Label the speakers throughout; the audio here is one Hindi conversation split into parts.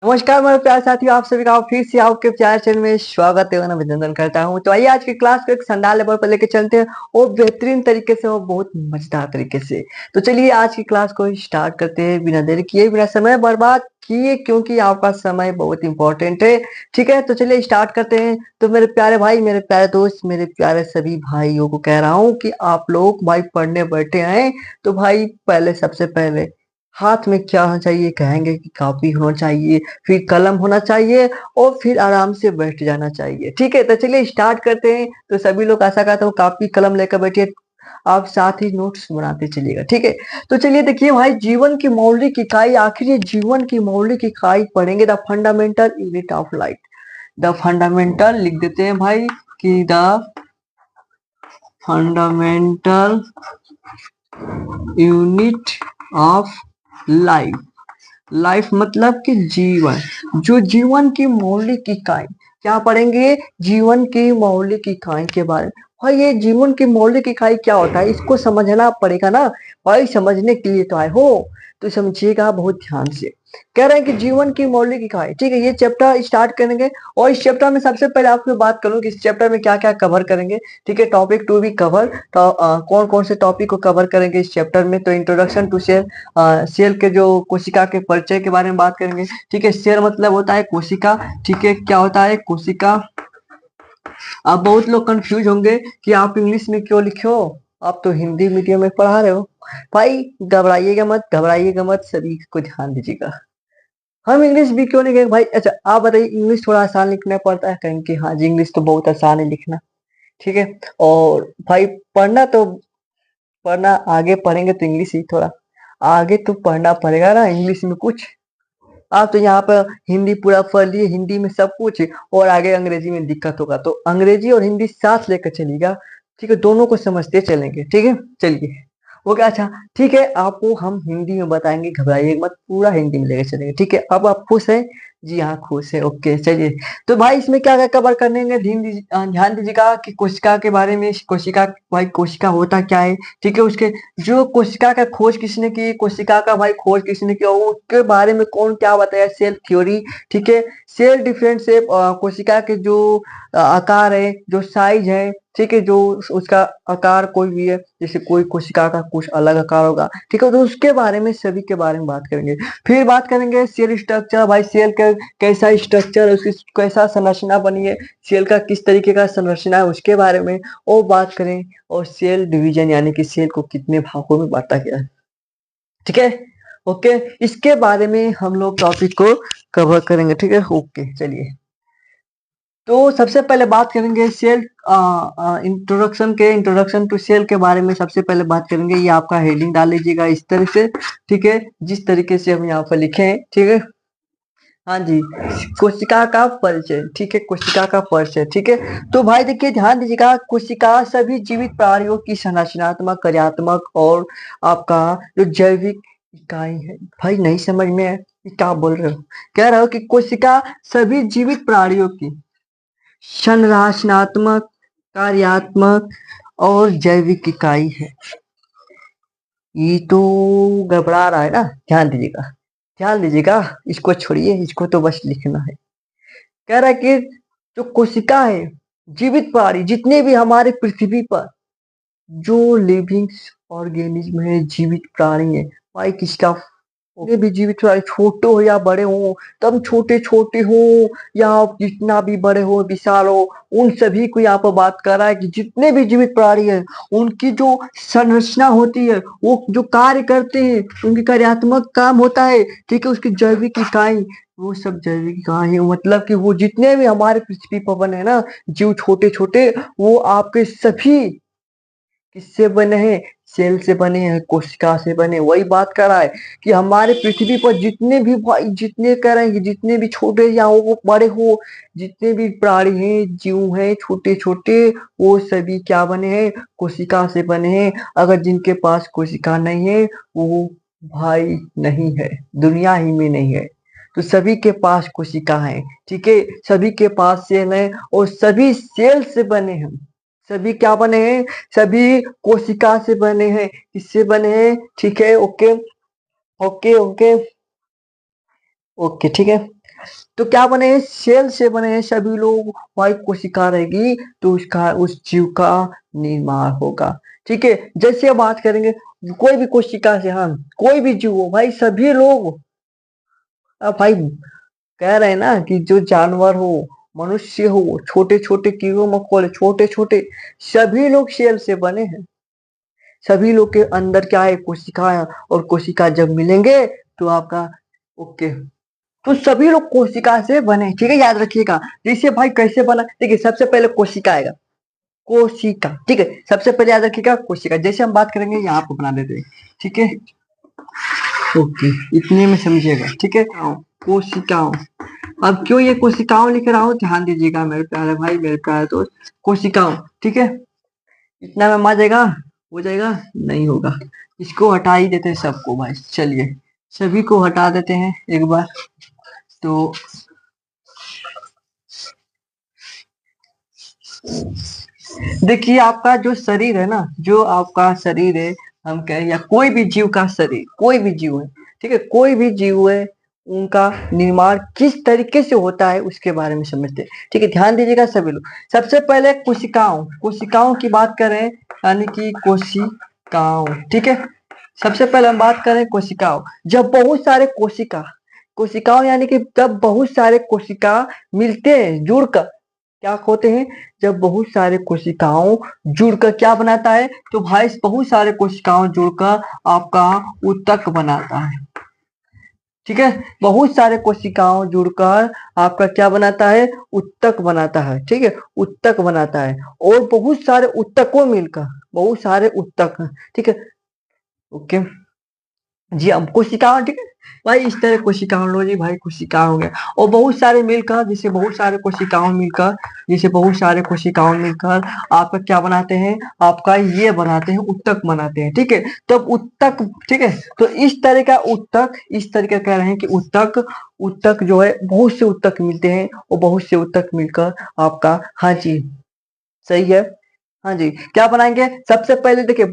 Speaker 1: नमस्कार मेरे प्यारे साथियों, आप सभी का फिर से आपके प्यारे चैनल में स्वागत एवं अभिनंदन करता हूं। तो आइए आज की क्लास को एक शानदार लेवल पर लेके चलते हैं और बेहतरीन तरीके से और बहुत मजेदार तरीके से। तो चलिए आज की क्लास को स्टार्ट करते हैं बिना देर किए, बिना समय बर्बाद किए, क्योंकि आपका समय बहुत इंपॉर्टेंट है। ठीक है, तो चलिए स्टार्ट करते हैं। तो मेरे प्यारे भाई, मेरे प्यारे दोस्त, मेरे प्यारे सभी भाइयों को कह रहा हूँ कि आप लोग भाई पढ़ने बैठे हैं तो भाई पहले सबसे पहले हाथ में क्या होना चाहिए, कहेंगे कि कॉपी होना चाहिए, फिर कलम होना चाहिए और फिर आराम से बैठ जाना चाहिए। ठीक है, तो चलिए स्टार्ट करते हैं। तो सभी लोग आशा करता हूँ कॉपी कलम लेकर बैठिए, आप साथ ही नोट्स बनाते चलिएगा। ठीक है, तो चलिए देखिए भाई, जीवन की मौलिक इकाई, आखिर ये जीवन की मौलिक इकाई पढ़ेंगे, the fundamental unit of life. The fundamental लिख देते हैं भाई कि the fundamental unit of life. Life मतलब कि जीवन, जो जीवन की मौलिक इकाई। क्या पढ़ेंगे? जीवन की मौलिक इकाई के बारे में। भाई ये जीवन की मौलिक इकाई क्या होता है, इसको समझना पड़ेगा ना भाई। समझने के लिए तो आए हो, तो समझिएगा बहुत ध्यान से। कह रहे हैं कि जीवन की मौलिक इकाई। ठीक है, ये चैप्टर स्टार्ट करेंगे और इस चैप्टर में सबसे पहले आपसे बात करूं कि इस चैप्टर में क्या क्या कवर करेंगे। ठीक है, टॉपिक टू भी कवर। तो कौन कौन से टॉपिक को कवर करेंगे इस चैप्टर में? तो इंट्रोडक्शन टू सेल, सेल के जो कोशिका के परिचय के बारे में बात करेंगे। ठीक है, सेल मतलब होता है कोशिका। ठीक है, क्या होता है कोशिका? अब बहुत लोग कंफ्यूज होंगे कि आप इंग्लिश में क्यों लिखे हो, आप तो हिंदी मीडियम में पढ़ा रहे हो। भाई घबराइएगा मत, घबराइएगा मत, सभी को ध्यान दीजिएगा। हम इंग्लिश भी क्यों नहीं कहेंगे भाई? अच्छा आप बताइए, इंग्लिश थोड़ा आसान लिखना पड़ता है? कहेंगे कि हाँ जी, इंग्लिश तो बहुत आसान है लिखना। ठीक है, और भाई पढ़ना तो, पढ़ना आगे पढ़ेंगे तो इंग्लिश ही थोड़ा आगे तो पढ़ना पड़ेगा ना इंग्लिश में कुछ। आप तो यहाँ पर हिंदी पूरा पढ़ लिए, हिंदी में सब कुछ, और आगे अंग्रेजी में दिक्कत होगा, तो अंग्रेजी और हिंदी साथ लेकर चलिएगा। ठीक है, दोनों को समझते चलेंगे। ठीक है, चलिए ओके। अच्छा ठीक है, आपको हम हिंदी में बताएंगे, घबराइए मत, पूरा हिंदी में लेकर चलेंगे। ठीक है, अब आप खुश हैं? जी हाँ खुश है। ओके चलिए, तो भाई इसमें क्या क्या कवर करने हैं, ध्यान दीजिएगा कि कोशिका के बारे में। कोशिका, भाई कोशिका होता क्या है? ठीक है, उसके जो कोशिका का खोज किसने की, कोशिका का भाई खोज किसने किया, उसके बारे में कौन क्या बताया, सेल थ्योरी। ठीक है, सेल डिफरेंट शेप, कोशिका के जो आकार है, जो साइज है। ठीक है, जो उसका आकार कोई भी है, जैसे कोई कोशिका का कुछ अलग आकार होगा। ठीक है, तो उसके बारे में, सभी के बारे में बात करेंगे। फिर बात करेंगे सेल स्ट्रक्चर, भाई सेल का कैसा स्ट्रक्चर है, उसकी कैसा संरचना बनी है, सेल का किस तरीके का संरचना है उसके बारे में और बात करें। और सेल डिवीजन यानी कि सेल को कितने भागों में बांटा गया है। ठीक है, ओके, इसके बारे में हम लोग टॉपिक को कवर करेंगे। ठीक है, ओके चलिए। तो सबसे पहले बात करेंगे सेल इंट्रोडक्शन के, इंट्रोडक्शन टू सेल के बारे में सबसे पहले बात करेंगे। ये आपका हेडिंग डाल लीजिएगा इस तरह से। ठीक है, जिस तरीके से हम यहाँ पर लिखे हैं। ठीक है, हाँ जी, कोशिका का परिचय। ठीक है, कोशिका का परिचय। ठीक है, तो भाई देखिए ध्यान दीजिएगा, कोशिका सभी जीवित प्राणियों की संरचनात्मक, कार्यात्मक और आपका जो जैविक इकाई है। भाई नहीं समझ में है ये क्या बोल रहे हो? कह रहे हो कि कोशिका सभी जीवित प्राणियों की संरचनात्मक, कार्यात्मक और जैविक इकाई है। ये तो गड़बड़ा रहा है ना, ध्यान दीजिएगा, ध्यान दीजिएगा। इसको छोड़िए, इसको तो बस लिखना है। कह रहा है कि जो कोशिका है, जीवित प्राणी जितने भी हमारे पृथ्वी पर जो लिविंग ऑर्गेनिज्म है, जीवित प्राणी है, भाई किसका, जितने भी जीवित प्राणी छोटे हो या बड़े हो, तब छोटे छोटे हो या जितना भी बड़े हो, विशाल हो, उन सभी को यहाँ पर बात कर रहा है कि जितने भी जीवित प्राणी है, उनकी जो संरचना होती है, वो जो कार्य करते हैं, उनकी कार्यात्मक काम होता है। ठीक है, उसकी जैविक इकाई, वो सब जैविक इकाई है। मतलब कि वो जितने भी हमारे पृथ्वी पर बने हैं ना जीव, छोटे छोटे, वो आपके सभी किससे बने हैं? सेल से बने हैं, कोशिका से बने। वही बात कर रहा है कि हमारे पृथ्वी पर जितने भी भाई, जितने कह रहे हैं कि जितने भी छोटे या वो बड़े हो, जितने भी प्राणी हैं, जीव हैं, छोटे छोटे, वो सभी क्या बने हैं? कोशिका से बने हैं। अगर जिनके पास कोशिका नहीं है, वो भाई नहीं है, दुनिया ही में नहीं है। तो सभी के पास कोशिका है। ठीक है, सभी के पास सेल है और सभी सेल से बने हैं। सभी क्या बने हैं? सभी कोशिका से बने हैं। किससे बने हैं? ठीक है, ओके ओके ओके ओके, ठीक है। तो क्या बने हैं, सेल से बने हैं सभी लोग। भाई कोशिका रहेगी तो उसका उस जीव का निर्माण होगा। ठीक है, जैसे अब बात करेंगे कोई भी कोशिका से, हाँ कोई भी जीव हो भाई, सभी लोग, अब भाई कह रहे हैं ना कि जो जानवर हो, मनुष्य हो, छोटे छोटे कीड़े मकोड़े, छोटे छोटे, सभी लोग सेल से बने हैं। सभी लोग के अंदर क्या है, कोशिका है, और कोशिका जब मिलेंगे तो आपका ओके। तो सभी लोग कोशिका से बने, ठीक है, याद रखिएगा। जैसे भाई कैसे बना, देखिए सबसे पहले कोशिका आएगा, कोशिका, ठीक है, सबसे पहले याद रखिएगा कोशिका। जैसे हम बात करेंगे यहाँ पे बना देते हैं, ठीक है, ओके, इतने में समझिएगा, ठीक है। कोशिकाओं, अब क्यों ये कोशिकाओं लिख रहा हूँ, ध्यान दीजिएगा मेरे प्यारे भाई, मेरे प्यारे दोस्त। कोशिकाओं, ठीक है, इतना में आ जाएगा, हो जाएगा, नहीं होगा, इसको हटा ही देते हैं सबको भाई। चलिए सभी को हटा देते हैं एक बार। तो देखिए आपका जो शरीर है ना, जो आपका शरीर है, हम कहें या कोई भी जीव का शरीर, कोई भी जीव है, ठीक है, कोई भी जीव है, उनका निर्माण किस तरीके से होता है उसके बारे में समझते हैं। ठीक है, ध्यान दीजिएगा सभी लोग। सबसे पहले कोशिकाओं, कोशिकाओं की बात करें, यानी कि कोशिकाओं, ठीक है, सबसे पहले हम बात करें कोशिकाओं। जब बहुत सारे कोशिका, कोशिकाओं यानी कि जब बहुत सारे कोशिका मिलते हैं, जुड़कर क्या होते हैं, जब बहुत सारे कोशिकाओं जुड़कर क्या बनाता है, तो भाई बहुत सारे कोशिकाओं जुड़कर आपका ऊतक बनाता है। ठीक है, बहुत सारे कोशिकाओं जुड़कर आपका क्या बनाता है, ऊतक बनाता है। ठीक है, ऊतक बनाता है, और बहुत सारे ऊतकों मिलकर, बहुत सारे ऊतक, ठीक है, ओके, जी अब कोशिकाओं, ठीक है भाई, इस तरह कोशिकाओं लो जी भाई, कोशिका हो गया, और बहुत सारे मिलकर, जैसे बहुत सारे कोशिकाओं मिलकर, जैसे बहुत सारे कोशिकाओं मिलकर आपका क्या बनाते हैं, आपका ये बनाते हैं, ऊतक बनाते हैं। ठीक है, तब ऊतक, ठीक है, तो इस तरह का ऊतक, इस तरह का कह रहे हैं कि ऊतक, ऊतक जो है बहुत से ऊतक मिलते हैं, और बहुत से ऊतक मिलकर आपका, हाँ जी सही है, हाँ जी, क्या बनाएंगे, सबसे पहले देखिए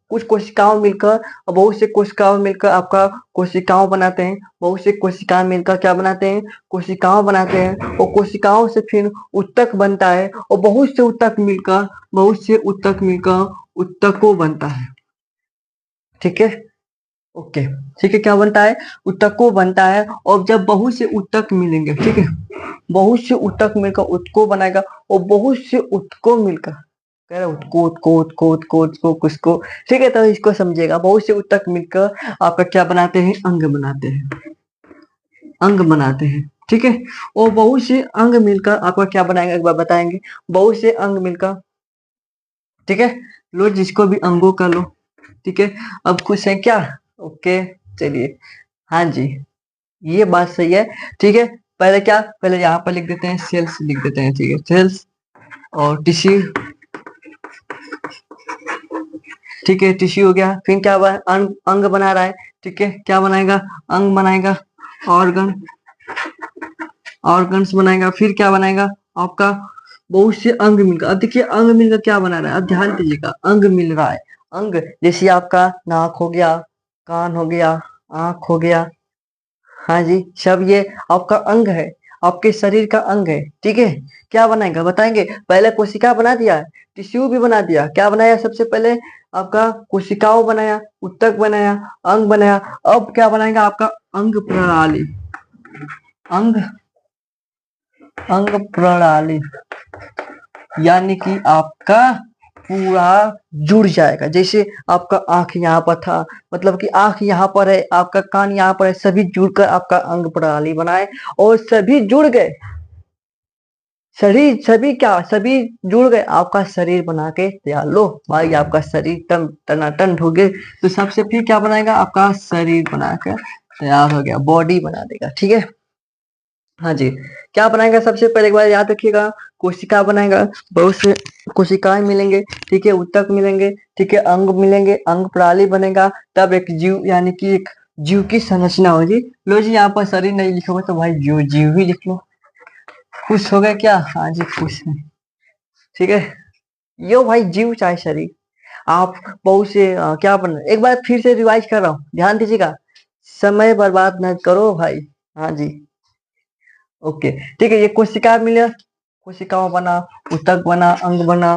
Speaker 1: कुछ कोशिकाओं मिलकर, और बहुत से कोशिकाओं मिलकर आपका कोशिकाओं बनाते हैं, बहुत से कोशिकाएं मिलकर क्या बनाते हैं, कोशिकाओं बनाते हैं, और कोशिकाओं से फिर ऊतक बनता है, और बहुत से ऊतक मिलकर, बहुत से ऊतक मिलकर ऊतकों बनता है। ठीक है, ओके, ठीक है, क्या बनता है, ऊतकों बनता है, और जब बहुत से ऊतक मिलेंगे, ठीक है, बहुत से ऊतक मिलकर ऊतकों बनाएगा, और बहुत से ऊतकों मिलकर, कह रहे उत्को उत्को उत्को उत्को उत्को किसको, ठीक है, तो इसको समझिएगा, बहुत से ऊतक मिलकर आपका क्या बनाते हैं, अंग बनाते हैं, अंग बनाते हैं। ठीक है, और बहुत से अंग मिलकर आपका क्या बनाएंगे, एक बार बताएंगे, बहुत से अंग मिलकर, ठीक है, लो जिसको भी अंगों का लो, ठीक है, अब खुश है क्या, ओके, चलिए, हाँ जी, ये बात सही है। ठीक है, पहले क्या, पहले यहाँ पर लिख देते हैं, सेल्स लिख देते हैं, ठीक है, सेल्स, और टिश्यू, ठीक है, टिश्यू हो गया, फिर क्या हुआ, अंग, अंग बना रहा है, ठीक है, क्या बनाएगा, अंग बनाएगा, ऑर्गन, ऑर्गन्स बनाएगा, फिर क्या बनाएगा आपका, बहुत से अंग मिलकर, अब देखिए अंग मिलकर क्या बना रहा है, अब ध्यान दीजिएगा, अंग मिल रहा है, अंग जैसे आपका नाक हो गया, कान हो गया, आंख हो गया, हाँ जी, सब ये आपका अंग है, आपके शरीर का अंग है। ठीक है, क्या बनाएगा बताएंगे, पहले कोशिका बना दिया, टिश्यू भी बना दिया, क्या बनाया सबसे पहले, आपका कोशिकाओं बनाया, ऊतक बनाया, अंग बनाया, अब क्या बनाएगा आपका अंग प्रणाली, अंग, अंग प्रणाली, यानी कि आपका पूरा जुड़ जाएगा। जैसे आपका आंख यहाँ पर था, मतलब कि आंख यहाँ पर है, आपका कान यहाँ पर है, सभी जुड़कर आपका अंग प्रणाली बनाए, और सभी जुड़ गए, शरीर, सभी क्या, सभी जुड़ गए, आपका शरीर बना के तैयार, लो भाई आपका शरीर तन टनाटन हो गए, तो सबसे फिर क्या बनाएगा, आपका शरीर बनाकर तैयार हो गया, बॉडी बना देगा। ठीक है, हाँ जी, क्या बनाएगा सबसे पहले एक बार याद रखिएगा, कोशिका बनाएगा, बहुत से कोशिकाएं मिलेंगे, ठीक है, ऊतक मिलेंगे, ठीक है, अंग मिलेंगे, अंग प्रणाली बनेगा, तब एक जीव, यानी कि एक जीव की संरचना होगी। लो जी यहाँ पर शरीर नहीं लिखोगे तो भाई जीव, जीव ही लिख लो। खुश हो गए क्या, हाँ जी खुश है, ठीक है, यो भाई जीव चाहे शरीर, आप बहुत से क्या बन, एक बार फिर से रिवाइज कर रहा हूँ, ध्यान दीजिएगा, समय बर्बाद न करो भाई, हाँ जी, ओके, ठीक है, ये कोशिका मिला, कोशिकाओं बना, ऊतक बना, अंग बना,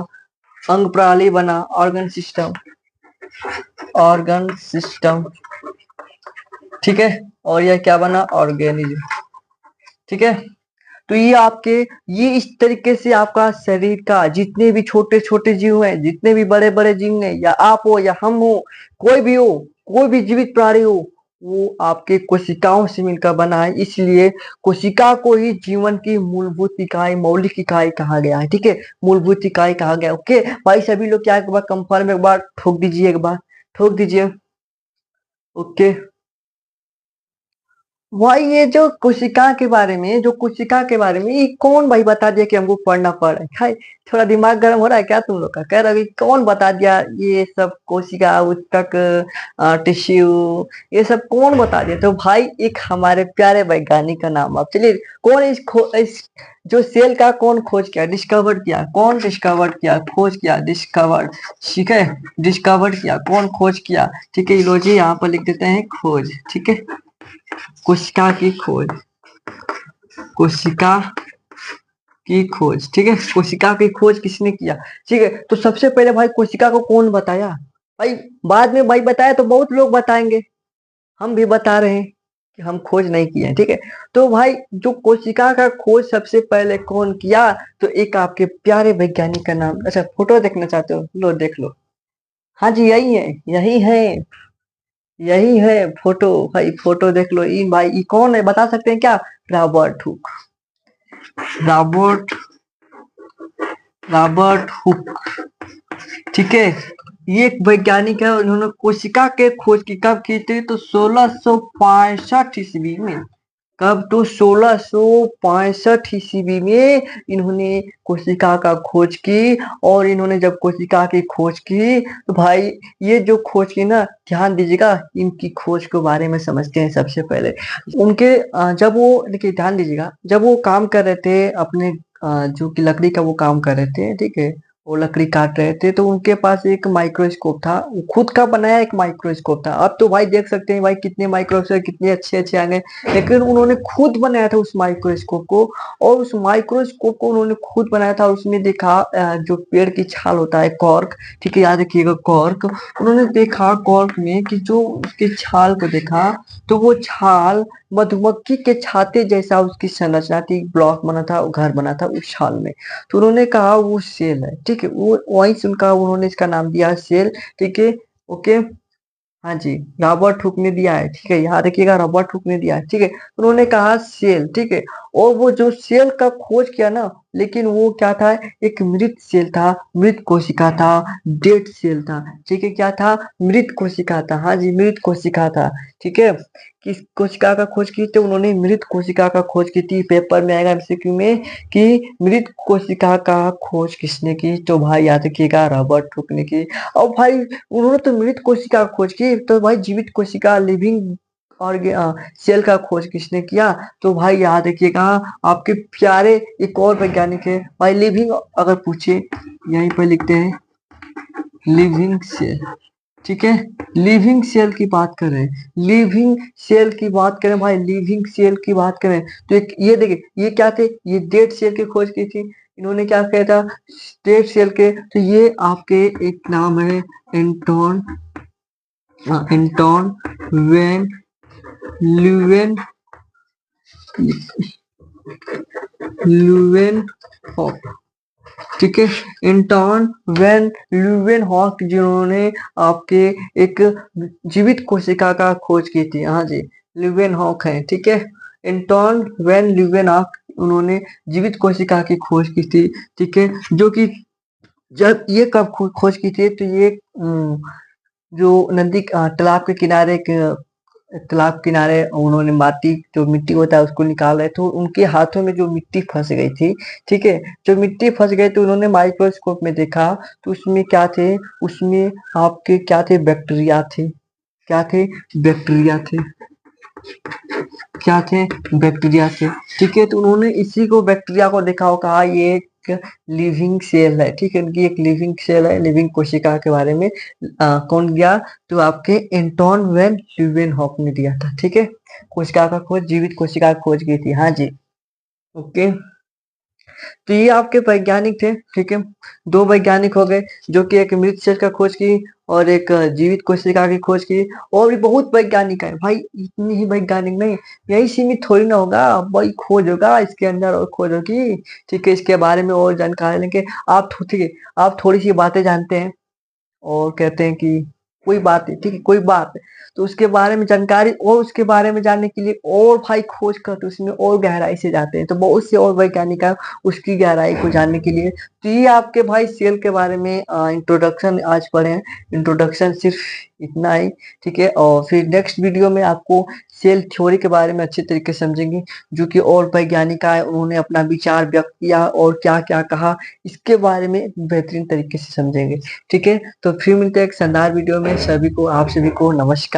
Speaker 1: अंग प्रणाली बना, ऑर्गन सिस्टम, ऑर्गन सिस्टम, ठीक है, और यह क्या बना, ऑर्गेनिज्म, ठीक है। तो ये आपके, ये इस तरीके से आपका शरीर का जितने भी छोटे छोटे जीव हैं, जितने भी बड़े बड़े जीव हैं, या आप हो या हम हो, कोई भी हो, कोई भी जीवित प्राणी हो, वो आपके कोशिकाओं से मिलकर बना है। इसलिए कोशिका को ही जीवन की मूलभूत इकाई, मौलिक इकाई कहा गया है, ठीक है, मूलभूत इकाई कहा गया। ओके भाई, सभी लोग क्या एक बार कंफर्म एक बार ठोक दीजिए, एक बार ठोक दीजिए। ओके भाई, ये जो कोशिका के बारे में, जो कोशिका के बारे में, ये कौन भाई बता दिया कि हमको पढ़ना पड़ रहा है? भाई थोड़ा दिमाग गर्म हो रहा है क्या तुम लोग का? कह रहा है कि कौन बता दिया ये सब, कोशिका, ऊतक, टिश्यू, ये सब कौन बता दिया? तो भाई एक हमारे प्यारे वैज्ञानिक का नाम आप चलिए, कौन इस जो सेल का कौन खोज किया, डिस्कवर किया, कौन डिस्कवर किया, खोज किया, डिस्कवर, ठीक है, डिस्कवर किया, कौन खोज किया, ठीक है, लो जी यहाँ पर लिख देते हैं खोज, ठीक है, कोशिका की खोज, कोशिका की खोज, ठीक है, कोशिका की खोज किसने किया? ठीक है, तो सबसे पहले भाई कोशिका को कौन बताया? भाई बाद में भाई बताया तो बहुत लोग बताएंगे, हम भी बता रहे हैं कि हम खोज नहीं किए हैं, ठीक है। तो भाई जो कोशिका का खोज सबसे पहले कौन किया? तो एक आपके प्यारे वैज्ञानिक का नाम, अच्छा फोटो देखना चाहते हो, लो देख लो, हाँ जी यही है, यही है, यही है फोटो, भाई फोटो देख लो, ये भाई ये कौन है बता सकते हैं क्या? Robert Hooke, Robert, Robert Hooke, ठीक है, ये एक वैज्ञानिक है, उन्होंने कोशिका के खोज की कब की थी? तो 1665 ईस्वी में। कब? तो 1665 ईस्वी में इन्होंने कोशिका का खोज की। और इन्होंने जब कोशिका की खोज की तो भाई ये जो खोज की ना, ध्यान दीजिएगा, इनकी खोज के बारे में समझते हैं सबसे पहले। उनके जब वो, देखिए ध्यान दीजिएगा, जब वो काम कर रहे थे अपने जो कि लकड़ी का वो काम कर रहे थे, ठीक है, वो लकड़ी काट रहे थे, तो उनके पास एक माइक्रोस्कोप था, वो खुद का बनाया एक माइक्रोस्कोप था। अब तो भाई देख सकते हैं भाई कितने माइक्रोस्कोप कितने अच्छे अच्छे आ गए, लेकिन उन्होंने खुद बनाया था उस माइक्रोस्कोप को। और उस माइक्रोस्कोप को उन्होंने खुद बनाया था, उसमें देखा जो पेड़ की छाल होता है, कॉर्क, ठीक है, याद रखिएगा कॉर्क। उन्होंने देखा कॉर्क में कि जो उसके छाल को देखा, तो वो छाल मधुमक्खी के छाते जैसा उसकी संरचना थी, ब्लॉक बना था, घर बना था उस छाल में। तो उन्होंने कहा वो सेल है, ठीक है, वो वहीं से उनका उन्होंने इसका नाम दिया सेल, ठीक है। ओके, हाँ जी, रॉबर्ट हुक ने दिया है, ठीक है, यहाँ देखिएगा रॉबर्ट हुक ने दिया है, ठीक है। उन्होंने कहा सेल, ठीक है, और वो जो सेल का खोज किया ना, लेकिन वो क्या था, एक मृत सेल था, मृत कोशिका था, डेड सेल था, ठीक है, क्या था, मृत कोशिका था, हाँ जी मृत कोशिका था, ठीक है। किस कोशिका का खोज की? तो उन्होंने मृत कोशिका का खोज की थी। पेपर में आएगा एमसीक्यू में कि मृत कोशिका का खोज किसने की? तो भाई याद रखिएगा रॉबर्ट हुक ने की। और भाई उन्होंने तो मृत कोशिका का खोज की, तो भाई जीवित कोशिका, लिविंग और सेल का खोज किसने किया? तो भाई याद रखिएगा, आपके प्यारे एक और वैज्ञानिक है भाई, लिविंग अगर पूछे, यहीं पर लिखते हैं लिविंग सेल, ठीक है, लिविंग सेल की बात करें, लिविंग सेल की बात करें भाई, लिविंग सेल की बात करें, तो एक ये देखिए, ये क्या थे, ये डेड सेल की खोज की थी, इन्होंने क्या किया था, डेड सेल के। तो ये आपके एक नाम है Anton, Anton van Leeuwen, Leeuwenhoek, ठीक है, एंटोन वेन ल्यूवेन हॉक, जिन्होंने आपके एक जीवित कोशिका का खोज की थी, हाँ जी ल्यूवेन हॉक है, ठीक है, एंटोन वेन ल्यूवेन हॉक, उन्होंने जीवित कोशिका की खोज की थी, ठीक है, जो कि जब ये कब खोज की थी? तो ये जो नदी तालाब के किनारे तालाब किनारे उन्होंने माटी, जो मिट्टी होता है उसको निकाल रहे थे, तो उनके हाथों में जो मिट्टी फंस गई थी, ठीक है, जो मिट्टी फंस गई तो उन्होंने माइक्रोस्कोप में देखा, तो उसमें क्या थे, उसमें आपके क्या थे, बैक्टीरिया थे, क्या थे, बैक्टीरिया थे, क्या थे, बैक्टीरिया थे, ठीक है। तो उन्होंने इसी को बैक्टीरिया को देखा और कहा ये एक लिविंग सेल है, ठीक है, इनकी एक लिविंग सेल है, लिविंग कोशिका के बारे में कौन दिया? तो आपके एंटोन वेन ल्यूवेनहॉक ने दिया था, ठीक है, कोशिका का खोज, जीवित कोशिका की खोज की थी, हाँ जी। ओके, तो ये आपके वैज्ञानिक थे, ठीक है। दो वैज्ञानिक हो गए जो कि एक मृत शरीर का खोज की और एक जीवित कोशिका की खोज की। और भी बहुत वैज्ञानिक है भाई, इतने ही वैज्ञानिक नहीं, यही सीमित थोड़ी ना होगा भाई, खोज होगा इसके अंदर और खोज होगी, ठीक है। इसके बारे में और जानकारी लेंगे। ठीक है, आप थोड़ी सी बातें जानते हैं और कहते हैं कि कोई बात नहीं, ठीक है, कोई बात नहीं। तो उसके बारे में जानकारी और उसके बारे में जानने के लिए और भाई खोज करते उसमें और गहराई से जाते हैं, तो बहुत से और वैज्ञानिक हैं उसकी गहराई को जानने के लिए। तो ये आपके भाई सेल के बारे में इंट्रोडक्शन आज पढ़े हैं। इंट्रोडक्शन सिर्फ इतना ही, ठीक है। और फिर नेक्स्ट वीडियो में आपको सेल थ्योरी के बारे में अच्छे तरीके से समझेंगे, जो कि और वैज्ञानिक आए उन्होंने अपना विचार व्यक्त किया और क्या क्या कहा, इसके बारे में बेहतरीन तरीके से समझेंगे, ठीक है। तो फिर मिलते हैं एक शानदार वीडियो में। सभी को, आप सभी को नमस्कार।